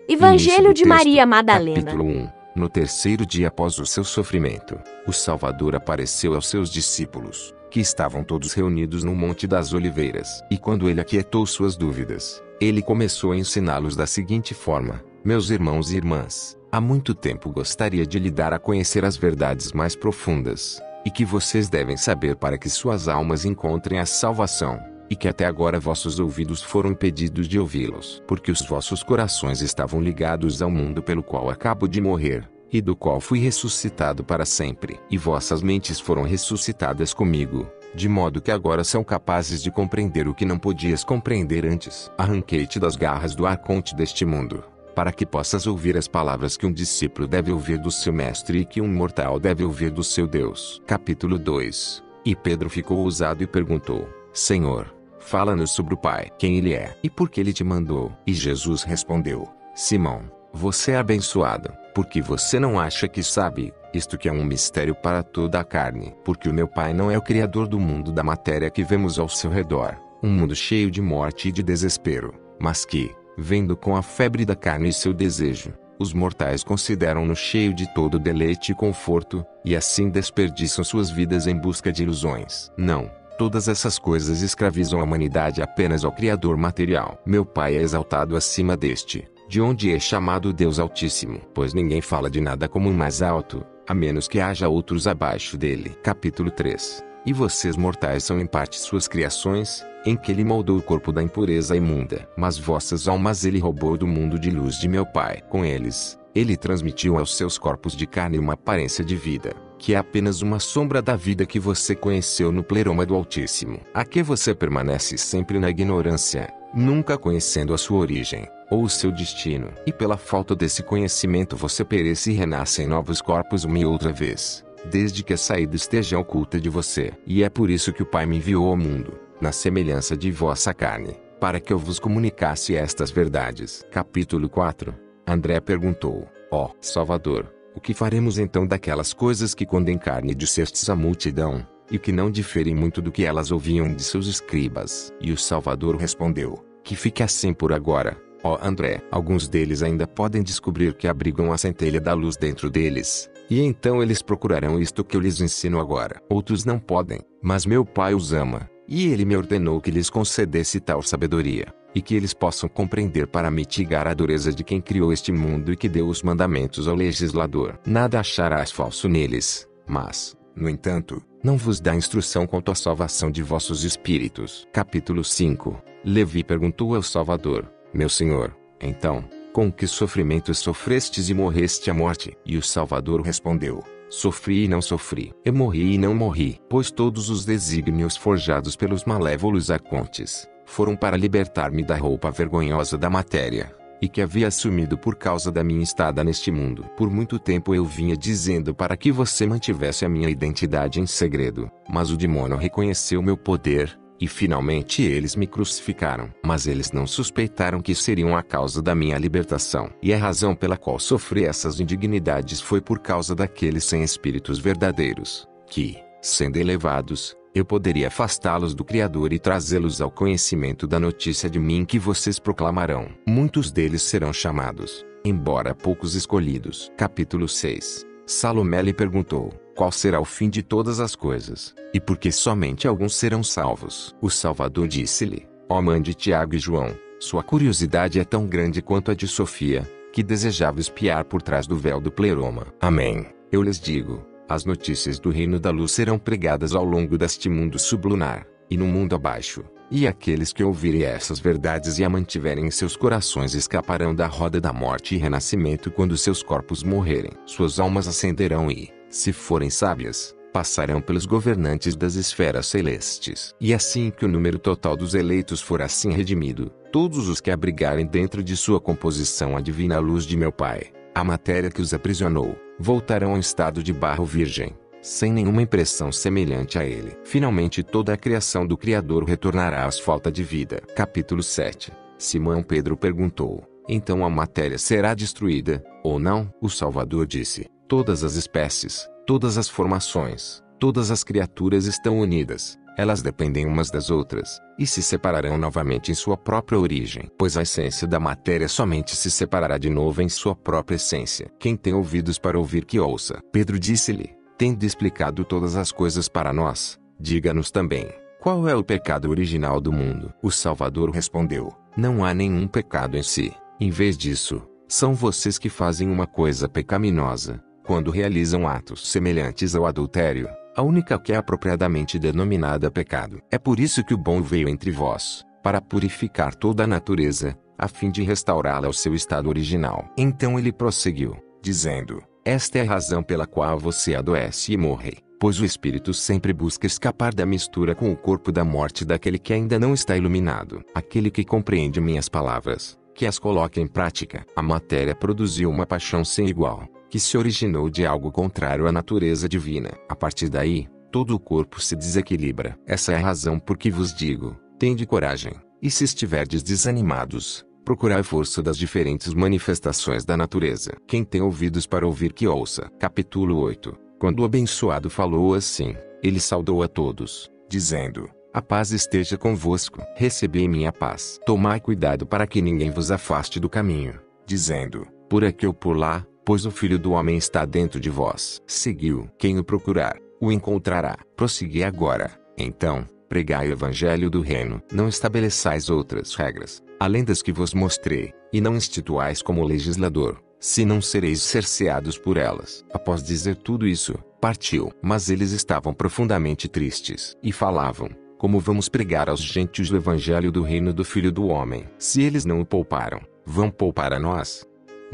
Evangelho de Maria Madalena. Capítulo 1. No terceiro dia após o seu sofrimento, o Salvador apareceu aos seus discípulos, que estavam todos reunidos no Monte das Oliveiras. E quando ele aquietou suas dúvidas, ele começou a ensiná-los da seguinte forma: Meus irmãos e irmãs, há muito tempo gostaria de lhe dar a conhecer as verdades mais profundas, e que vocês devem saber para que suas almas encontrem a salvação. E que até agora vossos ouvidos foram impedidos de ouvi-los, porque os vossos corações estavam ligados ao mundo pelo qual acabo de morrer, e do qual fui ressuscitado para sempre. E vossas mentes foram ressuscitadas comigo, de modo que agora são capazes de compreender o que não podias compreender antes. Arranquei-te das garras do arconte deste mundo, para que possas ouvir as palavras que um discípulo deve ouvir do seu mestre e que um mortal deve ouvir do seu Deus. Capítulo 2. E Pedro ficou ousado e perguntou: Senhor, fala-nos sobre o Pai, quem Ele é, e por que Ele te mandou. E Jesus respondeu: Simão, você é abençoado, porque você não acha que sabe, isto que é um mistério para toda a carne. Porque o meu Pai não é o Criador do mundo da matéria que vemos ao seu redor, um mundo cheio de morte e de desespero, mas que, vendo com a febre da carne e seu desejo, os mortais consideram-no cheio de todo deleite e conforto, e assim desperdiçam suas vidas em busca de ilusões. Não. Todas essas coisas escravizam a humanidade apenas ao Criador material. Meu Pai é exaltado acima deste, de onde é chamado Deus Altíssimo. Pois ninguém fala de nada como o mais alto, a menos que haja outros abaixo dele. Capítulo 3. E vocês mortais são em parte suas criações, em que Ele moldou o corpo da impureza imunda. Mas vossas almas Ele roubou do mundo de luz de meu Pai. Com eles, Ele transmitiu aos seus corpos de carne uma aparência de vida, que é apenas uma sombra da vida que você conheceu no pleroma do Altíssimo. A que você permanece sempre na ignorância, nunca conhecendo a sua origem, ou o seu destino. E pela falta desse conhecimento você perece e renasce em novos corpos uma e outra vez, desde que a saída esteja oculta de você. E é por isso que o Pai me enviou ao mundo, na semelhança de vossa carne, para que eu vos comunicasse estas verdades. Capítulo 4. André perguntou: Ó Salvador, o que faremos então daquelas coisas que quando em carne dissestes à multidão, e que não diferem muito do que elas ouviam de seus escribas? E o Salvador respondeu: Que fique assim por agora, ó André. Alguns deles ainda podem descobrir que abrigam a centelha da luz dentro deles, e então eles procurarão isto que eu lhes ensino agora. Outros não podem, mas meu Pai os ama, e Ele me ordenou que lhes concedesse tal sabedoria, e que eles possam compreender para mitigar a dureza de quem criou este mundo e que deu os mandamentos ao legislador. Nada acharás falso neles, mas, no entanto, não vos dá instrução quanto à salvação de vossos espíritos. Capítulo 5. Levi perguntou ao Salvador: Meu Senhor, então, com que sofrimentos sofrestes e morreste a morte? E o Salvador respondeu: Sofri e não sofri, e morri e não morri, pois todos os desígnios forjados pelos malévolos arcontes foram para libertar-me da roupa vergonhosa da matéria, e que havia assumido por causa da minha estada neste mundo. Por muito tempo eu vinha dizendo para que você mantivesse a minha identidade em segredo, mas o demônio reconheceu meu poder, e finalmente eles me crucificaram. Mas eles não suspeitaram que seriam a causa da minha libertação. E a razão pela qual sofri essas indignidades foi por causa daqueles sem espíritos verdadeiros, que, sendo elevados, eu poderia afastá-los do Criador e trazê-los ao conhecimento da notícia de mim que vocês proclamarão. Muitos deles serão chamados, embora poucos escolhidos. Capítulo 6. Salomé lhe perguntou: Qual será o fim de todas as coisas, e por que somente alguns serão salvos? O Salvador disse-lhe: Ó mãe de Tiago e João, sua curiosidade é tão grande quanto a de Sofia, que desejava espiar por trás do véu do pleroma. Amém. Eu lhes digo: as notícias do reino da luz serão pregadas ao longo deste mundo sublunar, e no mundo abaixo, e aqueles que ouvirem essas verdades e a mantiverem em seus corações escaparão da roda da morte e renascimento quando seus corpos morrerem. Suas almas ascenderão e, se forem sábias, passarão pelos governantes das esferas celestes. E assim que o número total dos eleitos for assim redimido, todos os que abrigarem dentro de sua composição a divina luz de meu Pai, a matéria que os aprisionou, voltarão ao estado de barro virgem, sem nenhuma impressão semelhante a ele. Finalmente toda a criação do Criador retornará às falta de vida. Capítulo 7. Simão Pedro perguntou: Então a matéria será destruída, ou não? O Salvador disse: Todas as espécies, todas as formações, todas as criaturas estão unidas, elas dependem umas das outras, e se separarão novamente em sua própria origem. Pois a essência da matéria somente se separará de novo em sua própria essência. Quem tem ouvidos para ouvir que ouça. Pedro disse-lhe, tendo explicado todas as coisas para nós, diga-nos também, qual é o pecado original do mundo? O Salvador respondeu, não há nenhum pecado em si. Em vez disso, são vocês que fazem uma coisa pecaminosa, quando realizam atos semelhantes ao adultério, a única que é apropriadamente denominada pecado. É por isso que o bom veio entre vós, para purificar toda a natureza, a fim de restaurá-la ao seu estado original. Então ele prosseguiu, dizendo, esta é a razão pela qual você adoece e morre, pois o espírito sempre busca escapar da mistura com o corpo da morte daquele que ainda não está iluminado. Aquele que compreende minhas palavras, que as coloca em prática. A matéria produziu uma paixão sem igual, que se originou de algo contrário à natureza divina. A partir daí, todo o corpo se desequilibra. Essa é a razão por que vos digo, tende coragem, e se estiverdes desanimados, procurai força das diferentes manifestações da natureza. Quem tem ouvidos para ouvir que ouça. Capítulo 8. Quando o abençoado falou assim, ele saudou a todos, dizendo, a paz esteja convosco. Recebei minha paz. Tomai cuidado para que ninguém vos afaste do caminho, dizendo, por aqui ou por lá, pois o Filho do Homem está dentro de vós. Seguiu. Quem o procurar, o encontrará. Prossegui agora, então, pregai o evangelho do reino. Não estabeleçais outras regras, além das que vos mostrei, e não instituais como legislador, se não sereis cerceados por elas. Após dizer tudo isso, partiu. Mas eles estavam profundamente tristes, e falavam, como vamos pregar aos gentios o evangelho do reino do Filho do Homem? Se eles não o pouparam, vão poupar a nós?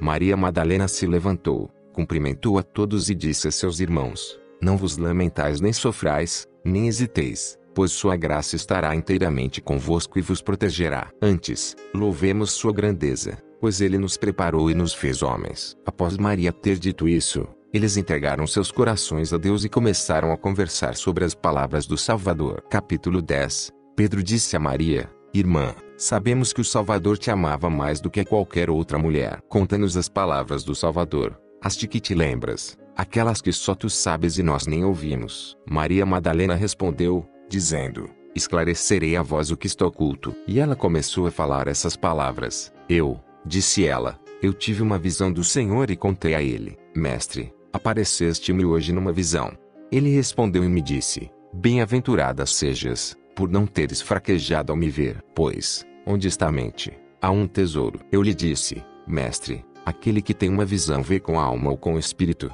Maria Madalena se levantou, cumprimentou a todos e disse a seus irmãos, não vos lamentais nem sofrais, nem hesiteis, pois sua graça estará inteiramente convosco e vos protegerá. Antes, louvemos sua grandeza, pois ele nos preparou e nos fez homens. Após Maria ter dito isso, eles entregaram seus corações a Deus e começaram a conversar sobre as palavras do Salvador. Capítulo 10. Pedro disse a Maria, irmã, sabemos que o Salvador te amava mais do que qualquer outra mulher. Conta-nos as palavras do Salvador, as de que te lembras, aquelas que só tu sabes e nós nem ouvimos. Maria Madalena respondeu, dizendo, esclarecerei a vós o que está oculto. E ela começou a falar essas palavras. Disse ela, eu tive uma visão do Senhor e contei a ele, mestre, apareceste-me hoje numa visão. Ele respondeu e me disse, bem-aventurada sejas, por não teres fraquejado ao me ver. Pois, onde está a mente, há um tesouro. Eu lhe disse, mestre, aquele que tem uma visão vê com a alma ou com o espírito?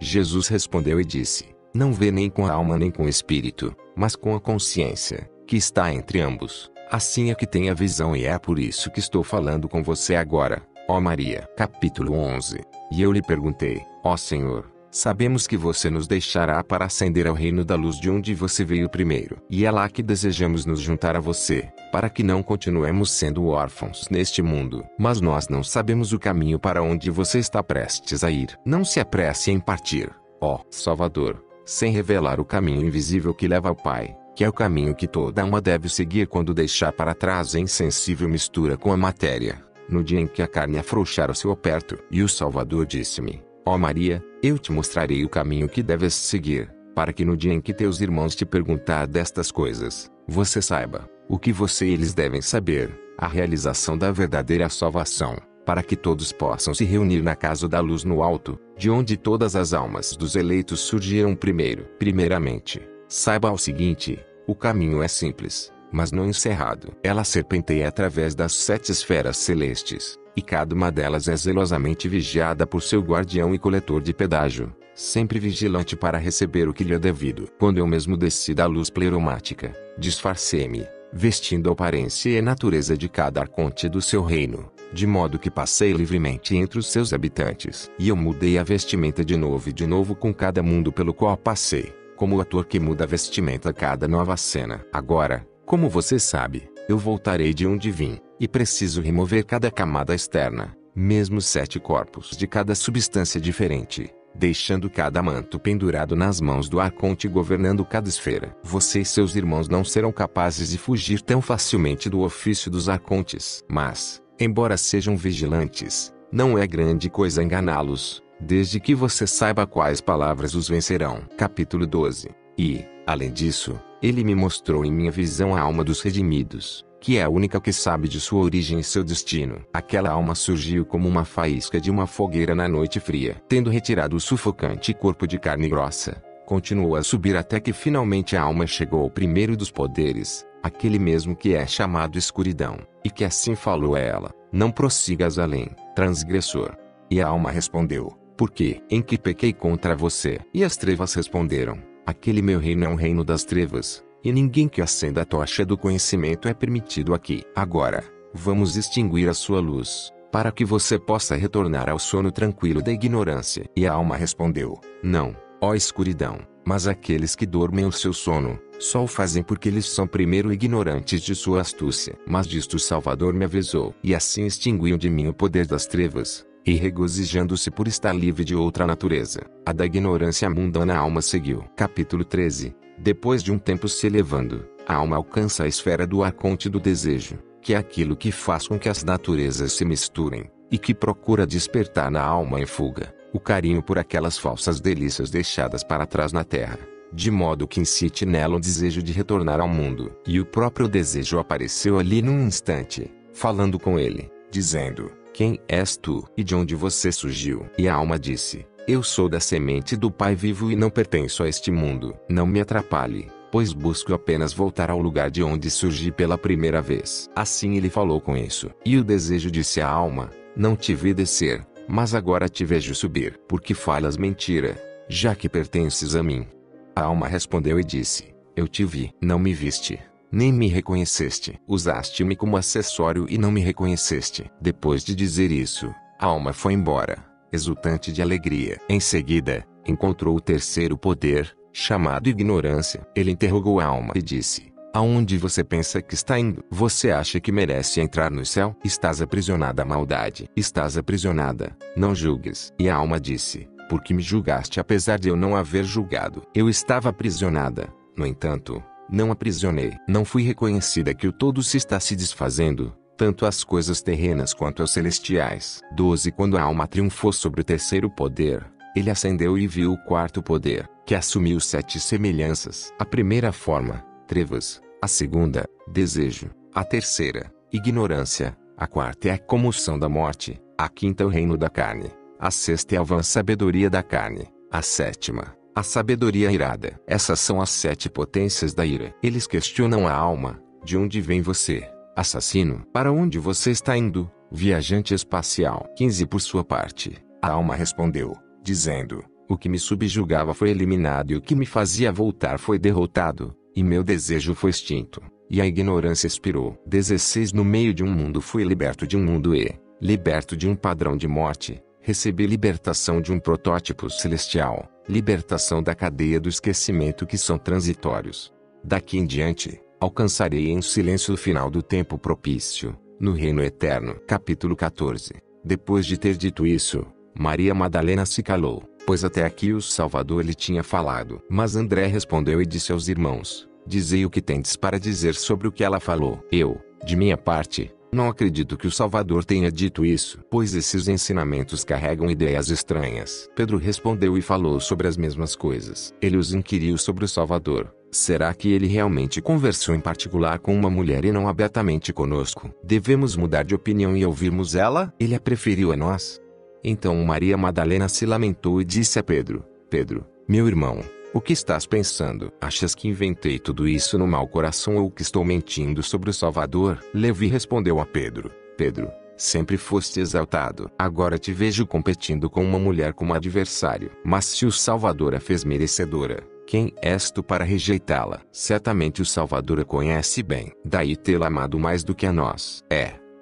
Jesus respondeu e disse, não vê nem com a alma nem com o espírito, mas com a consciência, que está entre ambos. Assim é que tem a visão e é por isso que estou falando com você agora, ó Maria. Capítulo 11. E eu lhe perguntei, ó Senhor, sabemos que você nos deixará para ascender ao reino da luz de onde você veio primeiro. E é lá que desejamos nos juntar a você, para que não continuemos sendo órfãos neste mundo. Mas nós não sabemos o caminho para onde você está prestes a ir. Não se apresse em partir, ó Salvador, sem revelar o caminho invisível que leva ao Pai, que é o caminho que toda alma deve seguir quando deixar para trás a insensível mistura com a matéria, no dia em que a carne afrouxar o seu aperto. E o Salvador disse-me, ó Maria, eu te mostrarei o caminho que deves seguir, para que no dia em que teus irmãos te perguntar destas coisas, você saiba, o que você e eles devem saber, a realização da verdadeira salvação, para que todos possam se reunir na casa da luz no alto, de onde todas as almas dos eleitos surgiram primeiro. Primeiramente, saiba o seguinte, o caminho é simples, mas não encerrado. Ela serpenteia através das 7 esferas celestes, e cada uma delas é zelosamente vigiada por seu guardião e coletor de pedágio, sempre vigilante para receber o que lhe é devido. Quando eu mesmo desci da luz pleromática, disfarcei-me, vestindo a aparência e a natureza de cada arconte do seu reino, de modo que passei livremente entre os seus habitantes. E eu mudei a vestimenta de novo com cada mundo pelo qual passei, como o ator que muda a vestimenta a cada nova cena. Agora, como você sabe, eu voltarei de onde vim, e preciso remover cada camada externa, mesmo 7 corpos de cada substância diferente, deixando cada manto pendurado nas mãos do arconte governando cada esfera. Você e seus irmãos não serão capazes de fugir tão facilmente do ofício dos arcontes. Mas, embora sejam vigilantes, não é grande coisa enganá-los, desde que você saiba quais palavras os vencerão. Capítulo 12. E, além disso, Ele me mostrou em minha visão a alma dos redimidos, que é a única que sabe de sua origem e seu destino. Aquela alma surgiu como uma faísca de uma fogueira na noite fria. Tendo retirado o sufocante corpo de carne grossa, continuou a subir até que finalmente a alma chegou ao primeiro dos poderes, aquele mesmo que é chamado escuridão, e que assim falou a ela: não prossigas além, transgressor. E a alma respondeu: por quê? Em que pequei contra você? E as trevas responderam: aquele meu reino é um reino das trevas, e ninguém que acenda a tocha do conhecimento é permitido aqui. Agora, vamos extinguir a sua luz, para que você possa retornar ao sono tranquilo da ignorância. E a alma respondeu: não, ó escuridão, mas aqueles que dormem o seu sono, só o fazem porque eles são primeiro ignorantes de sua astúcia. Mas disto o Salvador me avisou, e assim extinguiu de mim o poder das trevas, e regozijando-se por estar livre de outra natureza, a da ignorância mundana, a alma seguiu. Capítulo 13. Depois de um tempo se elevando, a alma alcança a esfera do arconte do desejo, que é aquilo que faz com que as naturezas se misturem, e que procura despertar na alma em fuga o carinho por aquelas falsas delícias deixadas para trás na terra, de modo que incite nela o desejo de retornar ao mundo. E o próprio desejo apareceu ali num instante, falando com ele, dizendo: quem és tu? E de onde você surgiu? E a alma disse: eu sou da semente do Pai vivo e não pertenço a este mundo. Não me atrapalhe, pois busco apenas voltar ao lugar de onde surgi pela primeira vez. Assim ele falou com isso. E o desejo disse à alma: não te vi descer, mas agora te vejo subir. Porque falas mentira, já que pertences a mim? A alma respondeu e disse: eu te vi. Não me viste, nem me reconheceste. Usaste-me como acessório e não me reconheceste. Depois de dizer isso, a alma foi embora, exultante de alegria. Em seguida, encontrou o terceiro poder, chamado ignorância. Ele interrogou a alma e disse: aonde você pensa que está indo? Você acha que merece entrar no céu? Estás aprisionada à maldade. Estás aprisionada, não julgues. E a alma disse: por que me julgaste apesar de eu não haver julgado? Eu estava aprisionada, no entanto, não aprisionei. Não fui reconhecida que o todo se está se desfazendo, tanto as coisas terrenas quanto as celestiais. 12. Quando a alma triunfou sobre o terceiro poder, ele ascendeu e viu o quarto poder, que assumiu 7 semelhanças. A primeira forma, trevas; a segunda, desejo; a terceira, ignorância; a quarta é a comoção da morte; a quinta é o reino da carne; a sexta é a vã sabedoria da carne; a sétima, a sabedoria irada. Essas são as 7 potências da ira. Eles questionam a alma: de onde vem você, assassino? Para onde você está indo, viajante espacial? 15. Por sua parte, a alma respondeu, dizendo: o que me subjugava foi eliminado e o que me fazia voltar foi derrotado, e meu desejo foi extinto, e a ignorância expirou. 16. No meio de um mundo fui liberto de um mundo e, liberto de um padrão de morte, recebi libertação de um protótipo celestial, libertação da cadeia do esquecimento que são transitórios. Daqui em diante, alcançarei em silêncio o final do tempo propício, no reino eterno. Capítulo 14. Depois de ter dito isso, Maria Madalena se calou, pois até aqui o Salvador lhe tinha falado. Mas André respondeu e disse aos irmãos: dizei o que tendes para dizer sobre o que ela falou. Eu, de minha parte, não acredito que o Salvador tenha dito isso, pois esses ensinamentos carregam ideias estranhas. Pedro respondeu e falou sobre as mesmas coisas. Ele os inquiriu sobre o Salvador: será que ele realmente conversou em particular com uma mulher e não abertamente conosco? Devemos mudar de opinião e ouvirmos ela? Ele a preferiu a nós? Então Maria Madalena se lamentou e disse a Pedro: Pedro, meu irmão, o que estás pensando? Achas que inventei tudo isso no mau coração ou que estou mentindo sobre o Salvador? Levi respondeu a Pedro: Pedro, sempre foste exaltado. Agora te vejo competindo com uma mulher como adversário. Mas se o Salvador a fez merecedora, quem és tu para rejeitá-la? Certamente o Salvador a conhece bem. Daí tê-la amado mais do que a nós.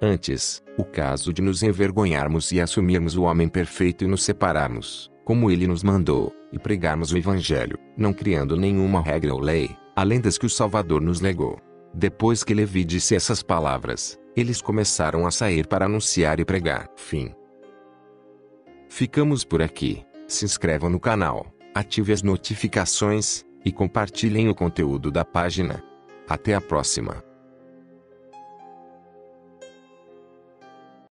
Antes, o caso de nos envergonharmos e assumirmos o homem perfeito e nos separarmos, como ele nos mandou, e pregarmos o Evangelho, não criando nenhuma regra ou lei, além das que o Salvador nos legou. Depois que Levi disse essas palavras, eles começaram a sair para anunciar e pregar. Fim. Ficamos por aqui. Se inscrevam no canal, ative as notificações, e compartilhem o conteúdo da página. Até a próxima.